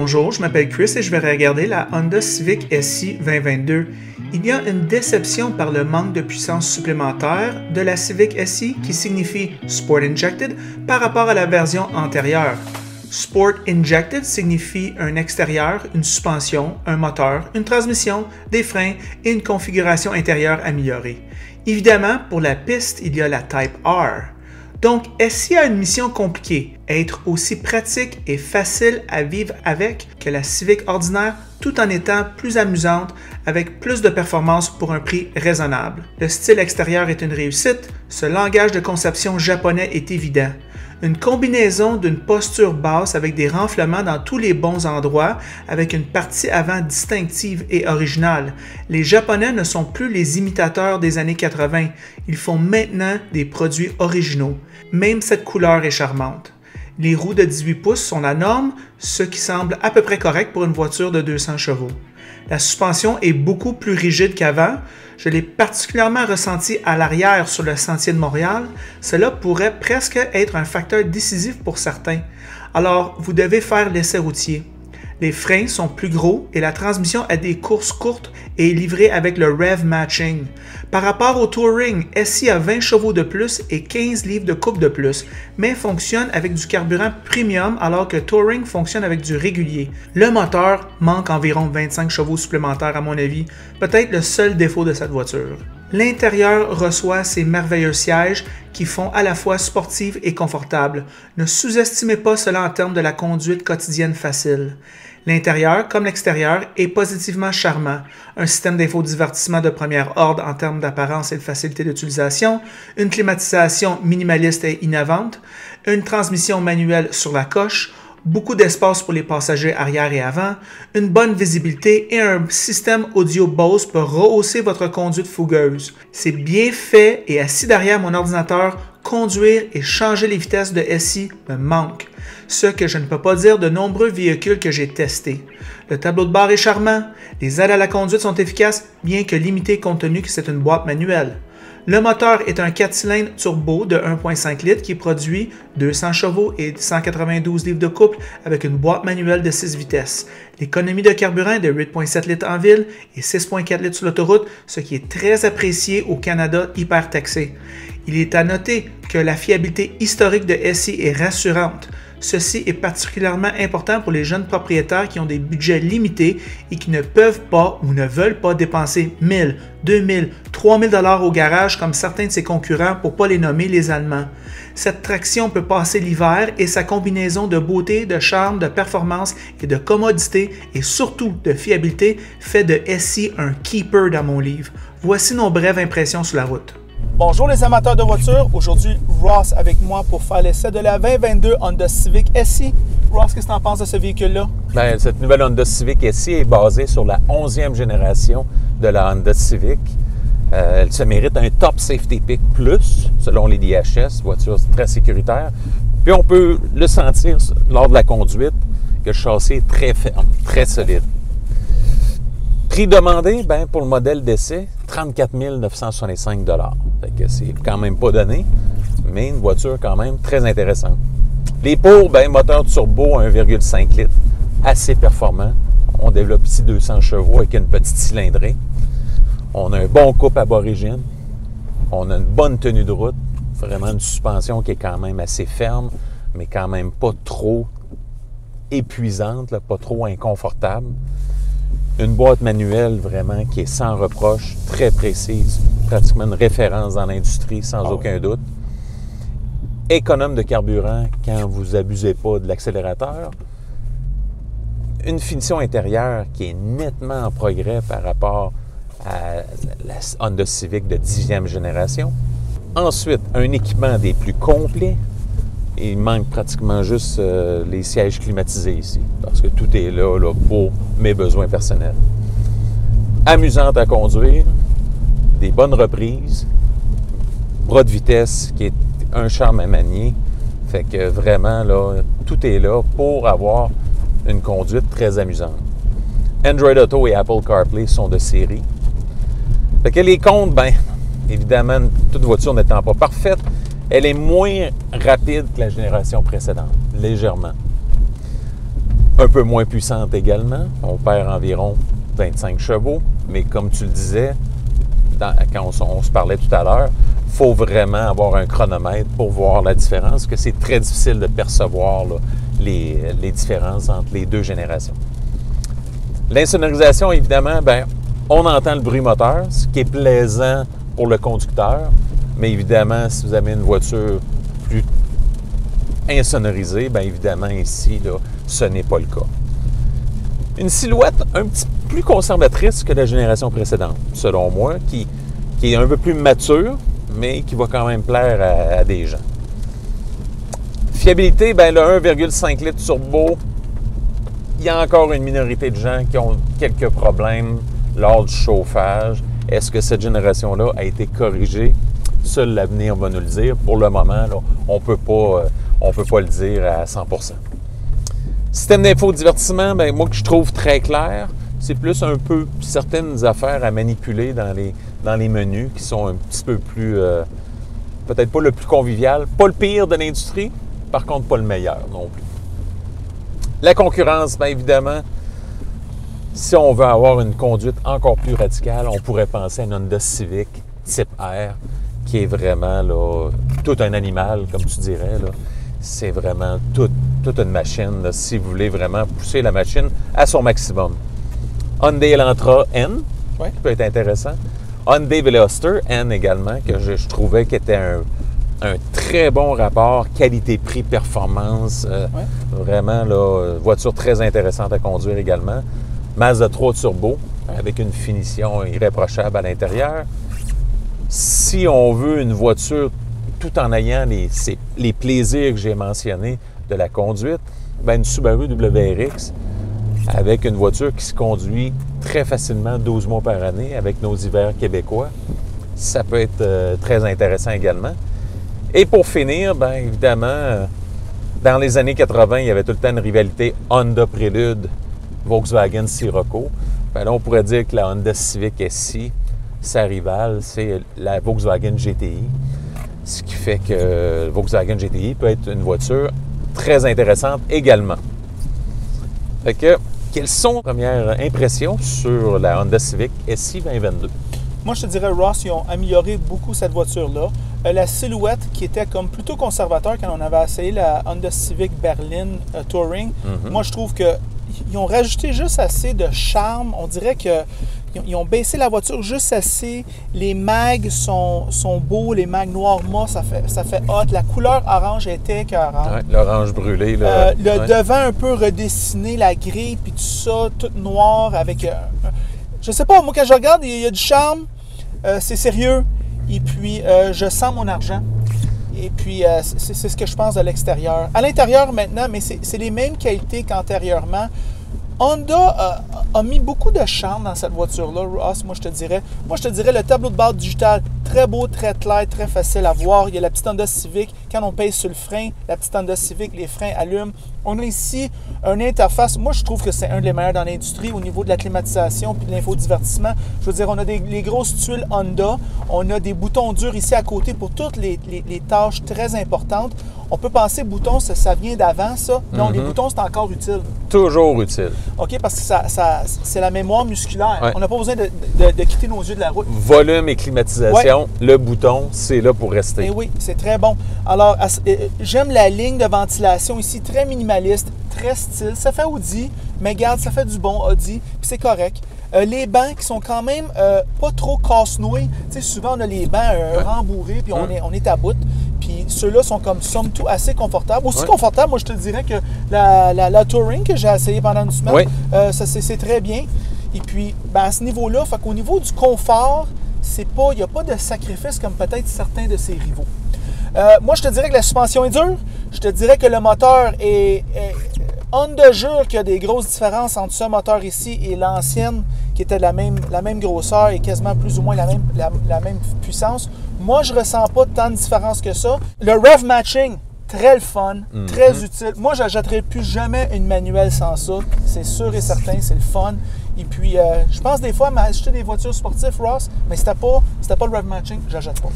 Bonjour, je m'appelle Chris et je vais regarder la Honda Civic SI 2022. Il y a une déception par le manque de puissance supplémentaire de la Civic SI qui signifie Sport Injected par rapport à la version antérieure. Sport Injected signifie un extérieur, une suspension, un moteur, une transmission, des freins et une configuration intérieure améliorée. Évidemment, pour la piste, il y a la Type R. Donc, SI a une mission compliquée, être aussi pratique et facile à vivre avec que la Civic ordinaire tout en étant plus amusante avec plus de performance pour un prix raisonnable. Le style extérieur est une réussite, ce langage de conception japonais est évident. Une combinaison d'une posture basse avec des renflements dans tous les bons endroits, avec une partie avant distinctive et originale. Les Japonais ne sont plus les imitateurs des années 80, ils font maintenant des produits originaux. Même cette couleur est charmante. Les roues de 18 pouces sont la norme, ce qui semble à peu près correct pour une voiture de 200 chevaux. La suspension est beaucoup plus rigide qu'avant. Je l'ai particulièrement ressenti à l'arrière sur le sentier de Montréal. Cela pourrait presque être un facteur décisif pour certains. Alors, vous devez faire l'essai routier. Les freins sont plus gros et la transmission a des courses courtes et est livrée avec le rev matching. Par rapport au Touring, SI a 20 chevaux de plus et 15 livres de couple de plus, mais fonctionne avec du carburant premium alors que Touring fonctionne avec du régulier. Le moteur manque environ 25 chevaux supplémentaires à mon avis, peut-être le seul défaut de cette voiture. L'intérieur reçoit ces merveilleux sièges qui font à la fois sportive et confortable. Ne sous-estimez pas cela en termes de la conduite quotidienne facile. L'intérieur, comme l'extérieur, est positivement charmant. Un système d'infodivertissement de premier ordre en termes d'apparence et de facilité d'utilisation, une climatisation minimaliste et innovante, une transmission manuelle sur la coche, beaucoup d'espace pour les passagers arrière et avant, une bonne visibilité et un système audio Bose pour rehausser votre conduite fougueuse. C'est bien fait et assis derrière mon ordinateur, conduire et changer les vitesses de SI me manque. Ce que je ne peux pas dire de nombreux véhicules que j'ai testés. Le tableau de bord est charmant, les aides à la conduite sont efficaces, bien que limitées compte tenu que c'est une boîte manuelle. Le moteur est un 4 cylindres turbo de 1,5 litres qui produit 200 chevaux et 192 livres de couple avec une boîte manuelle de 6 vitesses. L'économie de carburant est de 8,7 litres en ville et 6,4 litres sur l'autoroute, ce qui est très apprécié au Canada hyper taxé. Il est à noter que la fiabilité historique de SI est rassurante. Ceci est particulièrement important pour les jeunes propriétaires qui ont des budgets limités et qui ne peuvent pas ou ne veulent pas dépenser 1000, 2000, 3000 $ au garage comme certains de ses concurrents pour ne pas les nommer les Allemands. Cette traction peut passer l'hiver et sa combinaison de beauté, de charme, de performance et de commodité et surtout de fiabilité fait de SI un keeper dans mon livre. Voici nos brèves impressions sur la route. Bonjour les amateurs de voitures, aujourd'hui Ross avec moi pour faire l'essai de la 2022 Honda Civic SI. Ross, qu'est-ce que tu en penses de ce véhicule-là? Bien, cette nouvelle Honda Civic SI est basée sur la 11e génération de la Honda Civic. Elle se mérite un Top Safety Pick Plus, selon les DHS, voiture très sécuritaire. Puis on peut le sentir lors de la conduite que le châssis est très ferme, très solide. Prix demandé, ben, pour le modèle d'essai, 34 965 $. Fait que c'est quand même pas donné, mais une voiture quand même très intéressante. Les pour, ben, moteur turbo 1,5 litres, assez performant. On développe ici 200 chevaux avec une petite cylindrée. On a un bon couple aborigine. On a une bonne tenue de route. Vraiment une suspension qui est quand même assez ferme, mais quand même pas trop épuisante, là, pas trop inconfortable. Une boîte manuelle vraiment qui est sans reproche, très précise, pratiquement une référence dans l'industrie sans aucun doute. Économe de carburant quand vous n'abusez pas de l'accélérateur. Une finition intérieure qui est nettement en progrès par rapport à la Honda Civic de 10e génération. Ensuite, un équipement des plus complets. Il manque pratiquement juste les sièges climatisés ici, parce que tout est là pour mes besoins personnels. Amusante à conduire, des bonnes reprises, bras de vitesse qui est un charme à manier. Fait que vraiment, là, tout est là pour avoir une conduite très amusante. Android Auto et Apple CarPlay sont de série. Fait que les comptes, bien, évidemment, toute voiture n'étant pas parfaite, elle est moins rapide que la génération précédente, légèrement. Un peu moins puissante également. On perd environ 25 chevaux. Mais comme tu le disais, quand on se parlait tout à l'heure, il faut vraiment avoir un chronomètre pour voir la différence, que c'est très difficile de percevoir là, les différences entre les deux générations. L'insonorisation, évidemment, on entend le bruit moteur, ce qui est plaisant pour le conducteur, mais évidemment, si vous avez une voiture plus insonorisée, évidemment, ici, là, ce n'est pas le cas. Une silhouette un petit peu plus conservatrice que la génération précédente, selon moi, qui est un peu plus mature, mais qui va quand même plaire à des gens. Fiabilité, le 1,5 litres turbo, il y a encore une minorité de gens qui ont quelques problèmes lors du chauffage. Est-ce que cette génération-là a été corrigée? Seul l'avenir va nous le dire. Pour le moment, là, on peut pas le dire à 100%. Système d'infodivertissement, moi que je trouve très clair, c'est plus un peu certaines affaires à manipuler dans les menus qui sont un petit peu plus, peut-être pas le plus convivial, pas le pire de l'industrie, par contre pas le meilleur non plus. La concurrence, évidemment, si on veut avoir une conduite encore plus radicale, on pourrait penser à une Honda Civic type R, qui est vraiment là, tout un animal, comme tu dirais. Là. C'est vraiment toute une machine, là, si vous voulez vraiment pousser la machine à son maximum. Hyundai Elantra N, qui peut être intéressant. Hyundai Veloster N également, que je trouvais qu'il était un très bon rapport qualité-prix-performance. Vraiment, là, voiture très intéressante à conduire également. Mazda 3 Turbo, avec une finition irréprochable à l'intérieur. Si on veut une voiture tout en ayant les plaisirs que j'ai mentionnés de la conduite, une Subaru WRX avec une voiture qui se conduit très facilement 12 mois par année avec nos hivers québécois, ça peut être très intéressant également. Et pour finir, évidemment, dans les années 80, il y avait tout le temps une rivalité Honda Prélude, Volkswagen Sirocco. Là, on pourrait dire que la Honda Civic SI, sa rivale, c'est la Volkswagen GTI. Ce qui fait que Volkswagen GTI peut être une voiture très intéressante également. Fait que, quelles sont les premières impressions sur la Honda Civic SI 2022? Moi, je te dirais, Ross, ils ont amélioré beaucoup cette voiture-là. La silhouette qui était comme plutôt conservateur quand on avait essayé la Honda Civic Berlin Touring, moi, je trouve qu'ils ont rajouté juste assez de charme. On dirait qu'ils ont baissé la voiture juste assez. Les mags sont beaux, les mags noirs mat, ça fait hot. La couleur orange était écœurante. Ouais, l'orange brûlé. Là. Le devant un peu redessiné, la grille, puis tout ça, tout noir avec... je sais pas, moi, quand je regarde, il y a du charme. C'est sérieux. Et puis, je sens mon argent. Et puis, c'est ce que je pense de l'extérieur. À l'intérieur, maintenant, mais c'est les mêmes qualités qu'antérieurement. Honda a mis beaucoup de charme dans cette voiture-là, Ross, moi je te dirais. Moi, je te dirais le tableau de bord digital, très beau, très clair, très facile à voir. Il y a la petite Honda Civic. Quand on pèse sur le frein, la petite Honda Civic, les freins allument. On a ici une interface. Moi, je trouve que c'est un des meilleurs dans l'industrie au niveau de la climatisation puis de l'infodivertissement. Je veux dire, on a les grosses tuiles Honda. On a des boutons durs ici à côté pour toutes les tâches très importantes. On peut penser boutons, ça vient d'avant, ça. Non, les boutons, c'est encore utile. Toujours utile. OK, parce que c'est la mémoire musculaire. Ouais. On n'a pas besoin de quitter nos yeux de la route. Volume et climatisation, le bouton, c'est là pour rester. Et oui, c'est très bon. Alors, j'aime la ligne de ventilation ici, très minimaliste, très style. Ça fait Audi, mais regarde, ça fait du bon Audi, puis c'est correct. Les bancs qui sont quand même pas trop casse-nouilles. Tu sais, souvent, on a les bancs rembourrés, puis on est à bout. Puis ceux-là sont comme somme toute assez confortables. Aussi confortable, moi, je te dirais que la Touring que j'ai essayé pendant une semaine, c'est très bien. Et puis, à ce niveau-là, fait qu'au niveau du confort, il n'y a pas de sacrifice comme peut-être certains de ses rivaux. Moi, je te dirais que la suspension est dure. Je te dirais que le moteur est Honda jure qu'il y a des grosses différences entre ce moteur ici et l'ancienne qui était la même grosseur et quasiment plus ou moins la même puissance. Moi, je ne ressens pas tant de différence que ça. Le rev matching, très le fun, très utile. Moi, je n'achèterai plus jamais une manuelle sans ça. C'est sûr et certain, c'est le fun. Et puis, je pense des fois m'acheter des voitures sportives, Ross, mais c'était pas le rev matching, je n'achète pas.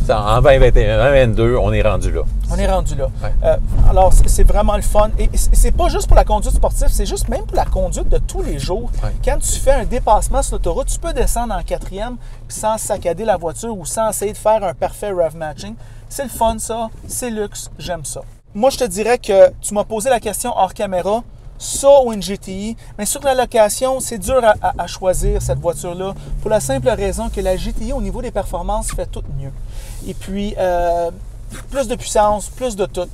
En 2021, 2022, on est rendu là. On est rendu là. Ouais. Alors, c'est vraiment le fun. Et c'est pas juste pour la conduite sportive, c'est juste même pour la conduite de tous les jours. Ouais. Quand tu fais un dépassement sur l'autoroute, tu peux descendre en quatrième sans saccader la voiture ou sans essayer de faire un parfait rev matching. C'est le fun, ça. C'est luxe. J'aime ça. Moi, je te dirais que tu m'as posé la question hors caméra. Ça ou une GTI, mais sur la location, c'est dur à choisir cette voiture-là pour la simple raison que la GTI, au niveau des performances, fait tout mieux. Et puis, plus de puissance, plus de tout,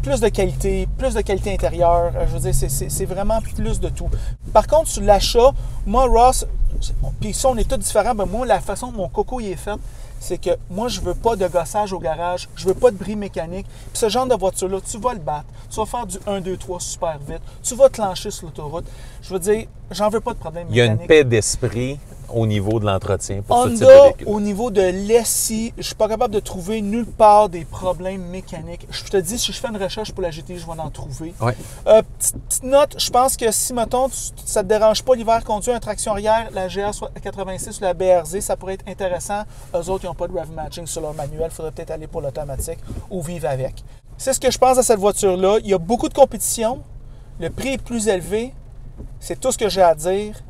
plus de qualité intérieure. Je veux dire, c'est vraiment plus de tout. Par contre, sur l'achat, moi, Ross, puis ça, on est tous différents, mais moi, la façon dont mon coco il est fait, c'est que moi, je veux pas de gossage au garage, je veux pas de bris mécanique. Puis ce genre de voiture-là, tu vas le battre, tu vas faire du 1, 2, 3 super vite, tu vas te lancer sur l'autoroute. Je veux dire, j'en veux pas de problème mécanique. Il y a une paix d'esprit au niveau de l'entretien pour ce type de Honda, véhicule. au niveau de l'ESI, je suis pas capable de trouver nulle part des problèmes mécaniques. Je te dis, si je fais une recherche pour la GTI, je vais en trouver. Ouais. Petite note, je pense que si, mettons, ça ne te dérange pas l'hiver conduire une traction arrière, la GR86 ou la BRZ, ça pourrait être intéressant. Eux autres, ils n'ont pas de rev matching sur leur manuel. Il faudrait peut-être aller pour l'automatique ou vivre avec. C'est ce que je pense à cette voiture-là. Il y a beaucoup de compétition. Le prix est plus élevé. C'est tout ce que j'ai à dire.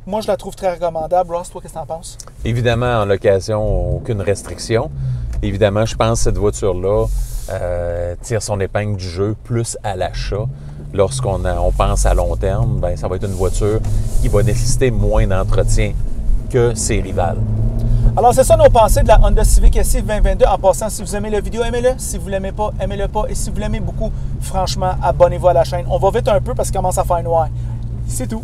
Moi, je la trouve très recommandable. Ross, toi, qu'est-ce que tu en penses? Évidemment, en location, aucune restriction. Évidemment, je pense que cette voiture-là tire son épingle du jeu plus à l'achat. Lorsqu'on pense à long terme, bien, ça va être une voiture qui va nécessiter moins d'entretien que ses rivales. Alors, c'est ça nos pensées de la Honda Civic SI 2022. En passant, si vous aimez la vidéo, aimez-le. Si vous ne l'aimez pas, aimez-le pas. Et si vous l'aimez beaucoup, franchement, abonnez-vous à la chaîne. On va vite un peu parce qu'il commence à faire noir. C'est tout.